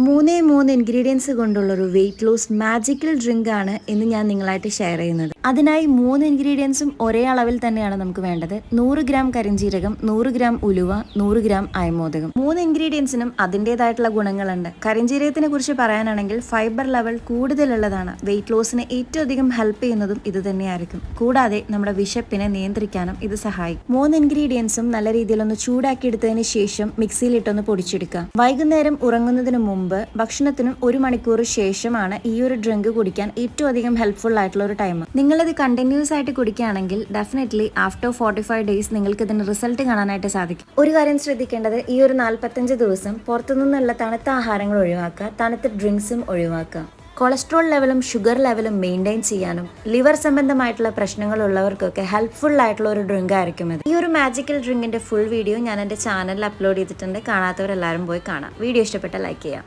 മൂന്ന് ഇൻഗ്രീഡിയൻസ് കൊണ്ടുള്ളൊരു weight loss magical drink ആണ് ഇന്ന് ഞാൻ നിങ്ങളായിട്ട് ഷെയർ ചെയ്യുന്നത്. അതിനായി 3 ഇൻഗ്രീഡിയൻസും ഒരേ അളവിൽ തന്നെയാണ് നമുക്ക് വേണ്ടത്. 100 ഗ്രാം കരിഞ്ജീരകം, 100 ഗ്രാം ഉലുവ, 100 ഗ്രാം അയമോദകം. 3 ഇൻഗ്രീഡിയൻസിനും അതിൻ്റെതായിട്ടുള്ള ഗുണങ്ങളുണ്ട്. കരിഞ്ജീരകത്തിനെ കുറിച്ച് പറയാനാണെങ്കിൽ ഫൈബർ ലെവൽ കൂടുതലുള്ളതാണ്. വെയിറ്റ് ലോസിന് ഏറ്റവും അധികം ഹെൽപ്പ് ചെയ്യുന്നതും ഇത് തന്നെയായിരിക്കും. കൂടാതെ നമ്മുടെ വിശപ്പിനെ നിയന്ത്രിക്കാനും ഇത് സഹായിക്കും. 3 ഇൻഗ്രീഡിയൻസും നല്ല രീതിയിലൊന്ന് ചൂടാക്കിയെടുത്തതിന് ശേഷം മിക്സിയിലിട്ടൊന്ന് പൊടിച്ചെടുക്കാം. വൈകുന്നേരം ഉറങ്ങുന്നതിന് മുമ്പ് ഭക്ഷണത്തിനും 1 മണിക്കൂർ ശേഷമാണ് ഈ ഒരു ഡ്രിങ്ക് കുടിക്കാൻ ഏറ്റവും അധികം ഹെൽപ്ഫുൾ ആയിട്ടുള്ള ഒരു ടൈം. നിങ്ങളിത് കണ്ടിന്യൂസ് ആയിട്ട് കുടിക്കുകയാണെങ്കിൽ ഡെഫിനറ്റ്ലി ആഫ്റ്റർ 45 ഡേയ്സ് നിങ്ങൾക്ക് ഇതിന്റെ റിസൾട്ട് കാണാനായിട്ട് സാധിക്കും. ഒരു കാര്യം ശ്രദ്ധിക്കേണ്ടത്, ഈ ഒരു 45 ദിവസം പുറത്തുനിന്നുള്ള തണുത്ത ആഹാരങ്ങൾ ഒഴിവാക്കുക, തണുത്ത ഡ്രിങ്ക്സും ഒഴിവാക്കുക. കൊളസ്ട്രോൾ ലെവലും ഷുഗർ ലെവലും മെയിൻറ്റെയിൻ ചെയ്യാനും ലിവർ സംബന്ധമായിട്ടുള്ള പ്രശ്നങ്ങൾ ഉള്ളവർക്കൊക്കെ ഹെൽപ്ഫുൾ ആയിട്ടുള്ള ഒരു ഡ്രിങ്ക് ആയിരിക്കും ഇത്. ഈ ഒരു മാജിക്കൽ ഡ്രിങ്കിന്റെ ഫുൾ വീഡിയോ ഞാൻ എൻ്റെ ചാനലിൽ അപ്ലോഡ് ചെയ്തിട്ടുണ്ട്. കാണാത്തവരെല്ലാവരും പോയി കാണാം. വീഡിയോ ഇഷ്ടപ്പെട്ട ലൈക്ക് ചെയ്യാം.